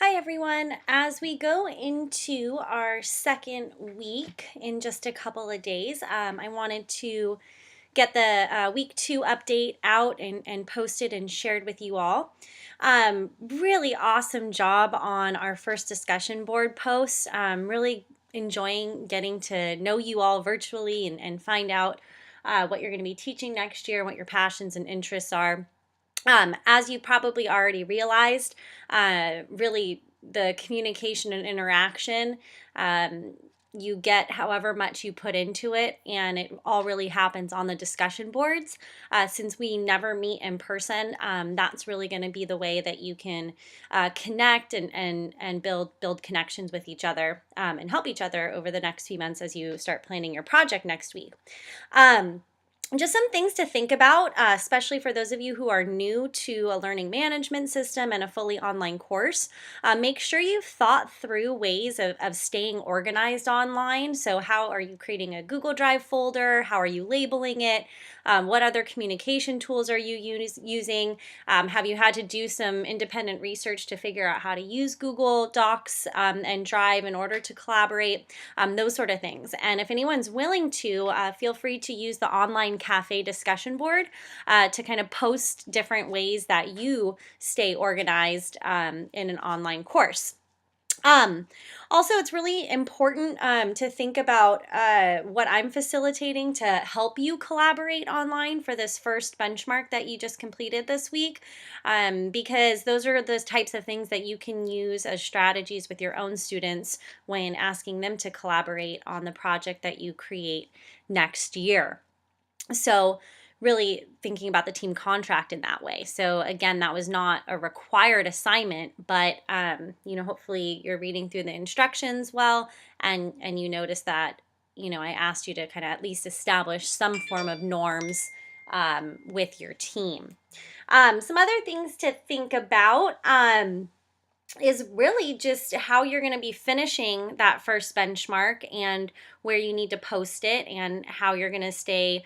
Hi, everyone. As we go into our second week in just a couple of days, I wanted to get the week two update out and posted and shared with you all. Really awesome job on our first discussion board post. Really enjoying getting to know you all virtually and find out what you're going to be teaching next year, what your passions and interests are. As you probably already realized, really the communication and interaction, um, you get however much you put into it, and it all really happens on the discussion boards. Since we never meet in person, that's really going to be the way that you can connect and build connections with each other and help each other over the next few months as you start planning your project next week. Um, just some things to think about, especially for those of you who are new to a learning management system and a fully online course. Make sure you've thought through ways of staying organized online. So, how are you creating a Google Drive folder? How are you labeling it? What other communication tools are you using? Have you had to do some independent research to figure out how to use Google Docs and Drive in order to collaborate? Those sort of things. And if anyone's willing to, feel free to use the online cafe discussion board to kind of post different ways that you stay organized in an online course. Um, Also, it's really important to think about what I'm facilitating to help you collaborate online for this first benchmark that you just completed this week, because those are the types of things that you can use as strategies with your own students when asking them to collaborate on the project that you create next year. So, really thinking about the team contract in that way. So, again, that was not a required assignment, but hopefully you're reading through the instructions well, and you notice that I asked you to kind of at least establish some form of norms with your team. Some other things to think about. Is really just how you're going to be finishing that first benchmark and where you need to post it and how you're going to stay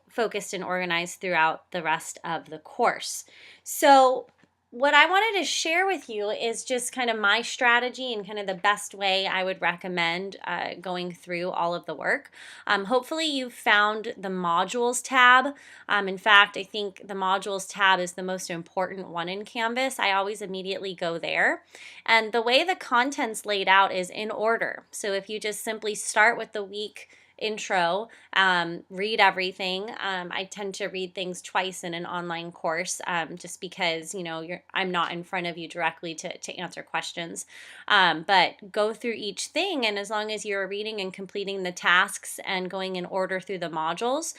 focused and organized throughout the rest of the course. So what I wanted to share with you is just kind of my strategy and kind of the best way I would recommend going through all of the work. Hopefully you found the modules tab. In fact, I think the modules tab is the most important one in Canvas. I always immediately go there. And the way the content's laid out is in order. So if you just simply start with the week intro, read everything. I tend to read things twice in an online course, just because I'm not in front of you directly to answer questions. But go through each thing, and as long as you're reading and completing the tasks and going in order through the modules,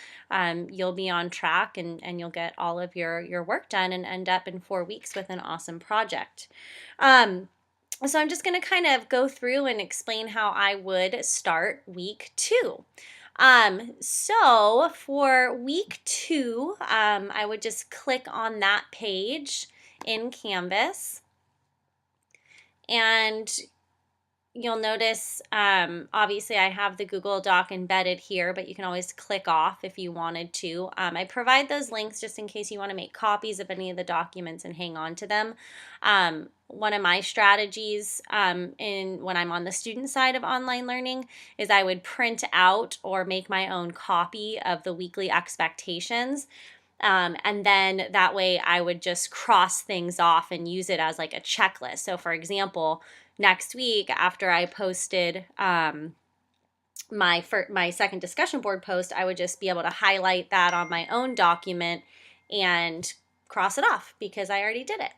you'll be on track and you'll get all of your work done and end up in 4 weeks with an awesome project. So I'm just going to kind of go through and explain how I would start week two. So for week two, I would just click on that page in Canvas, and you'll notice, obviously I have the Google Doc embedded here, but you can always click off if you wanted to. I provide those links just in case you want to make copies of any of the documents and hang on to them. One of my strategies when I'm on the student side of online learning is I would print out or make my own copy of the weekly expectations. And then that way I would just cross things off and use it as like a checklist. So for example, next week after I posted my second discussion board post, I would just be able to highlight that on my own document and cross it off because I already did it,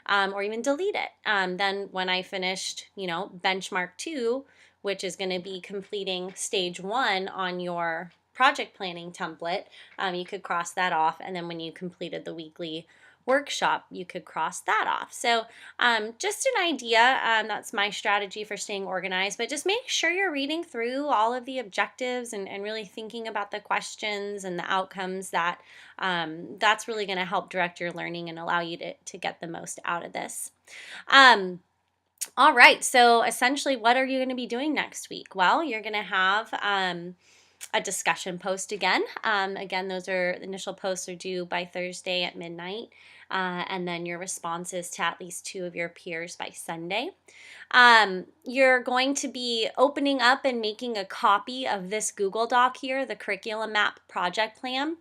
or even delete it. Then when I finished, benchmark 2, which is going to be completing stage 1 on your project planning template, you could cross that off. And then when you completed the weekly workshop, you could cross that off. So just an idea. That's my strategy for staying organized, but just make sure you're reading through all of the objectives and really thinking about the questions and the outcomes that's really going to help direct your learning and allow you to get the most out of this. All right, so essentially what are you going to be doing next week? Well, you're going to have a discussion post again. Again, those initial posts are due by Thursday at midnight. and then your responses to at least 2 of your peers by Sunday. You're going to be opening up and making a copy of this Google Doc here, the Curriculum Map Project Plan.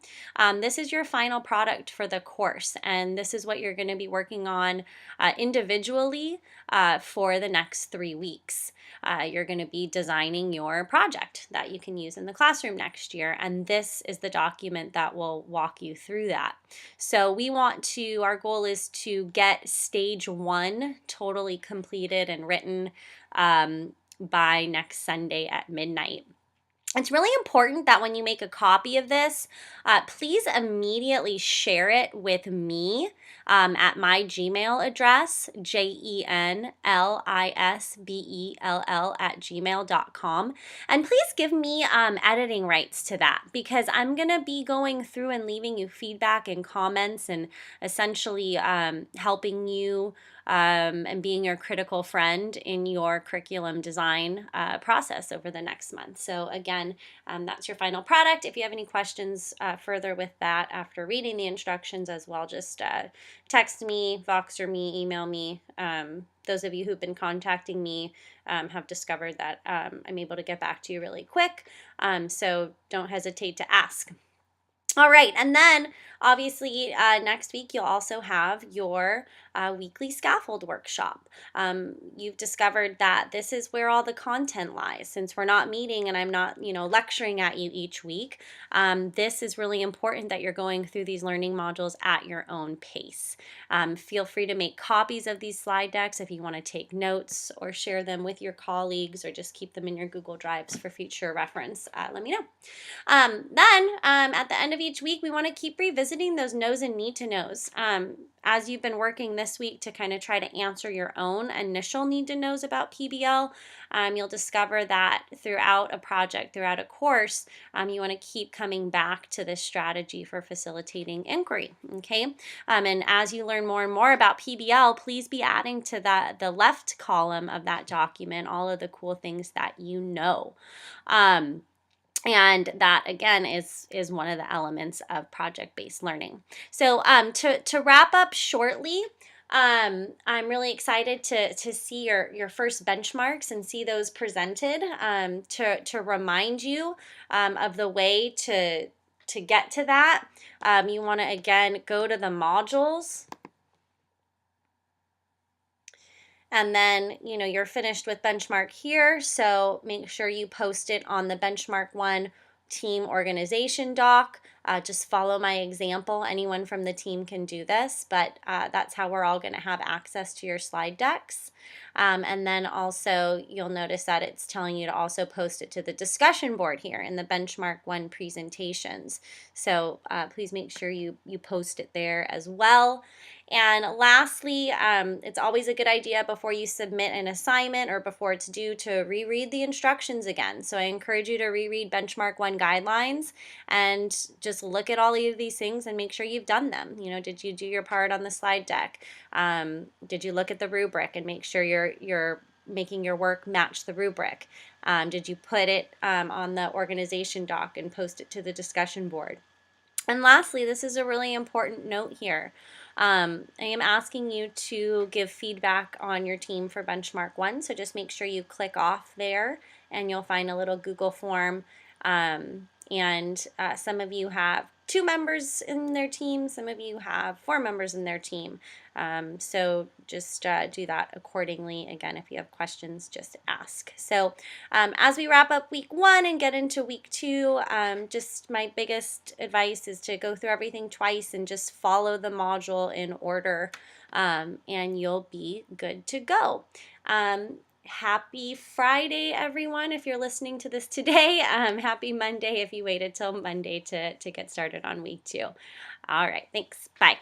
This is your final product for the course, and this is what you're going to be working on individually for the next 3 weeks. You're going to be designing your project that you can use in the classroom next year, and this is the document that will walk you through that. So our goal is to get stage 1 totally completed and written by next Sunday at midnight. It's really important that when you make a copy of this, please immediately share it with me at my Gmail address, jenlisbell@gmail.com. And please give me editing rights to that, because I'm going to be going through and leaving you feedback and comments and essentially helping you and being your critical friend in your curriculum design process over the next month. So again, that's your final product. If you have any questions further with that after reading the instructions as well, just text me, Voxer me, email me. Those of you who've been contacting me have discovered that I'm able to get back to you really quick. So don't hesitate to ask. All right, and then obviously next week you'll also have your weekly scaffold workshop. You've discovered that this is where all the content lies. Since we're not meeting and I'm not, lecturing at you each week, this is really important that you're going through these learning modules at your own pace. Feel free to make copies of these slide decks if you want to take notes or share them with your colleagues or just keep them in your Google Drives for future reference. Let me know. Then at the end of each week, we want to keep revisiting those knows and need to knows. As you've been working this week to kind of try to answer your own initial need to knows about PBL, you'll discover that throughout a project, throughout a course, you want to keep coming back to this strategy for facilitating inquiry, okay? And as you learn more and more about PBL, please be adding to the left column of that document all of the cool things that you know. And that, again, is one of the elements of project-based learning. So to wrap up shortly, I'm really excited to see your first benchmarks and see those presented to remind you of the way to get to that. You want to, again, go to the modules. And then, you're finished with benchmark here. So make sure you post it on the benchmark 1 team organization doc. Just follow my example. Anyone from the team can do this, but that's how we're all going to have access to your slide decks. And then also you'll notice that it's telling you to also post it to the discussion board here in the benchmark 1 presentations. So please make sure you post it there as well. And lastly, it's always a good idea before you submit an assignment or before it's due to reread the instructions again. So I encourage you to reread Benchmark 1 guidelines and just look at all of these things and make sure you've done them. Did you do your part on the slide deck? Did you look at the rubric and make sure you're making your work match the rubric? Did you put it on the organization doc and post it to the discussion board? And lastly, this is a really important note here. I am asking you to give feedback on your team for Benchmark 1, so just make sure you click off there and you'll find a little Google form. And some of you have 2 members in their team, some of you have 4 members in their team. So just do that accordingly. Again, if you have questions, just ask. So as we wrap up week 1 and get into week 2, just my biggest advice is to go through everything twice and just follow the module in order, and you'll be good to go. Happy Friday, everyone, if you're listening to this today. Happy Monday if you waited till Monday to get started on week 2. All right, thanks. Bye.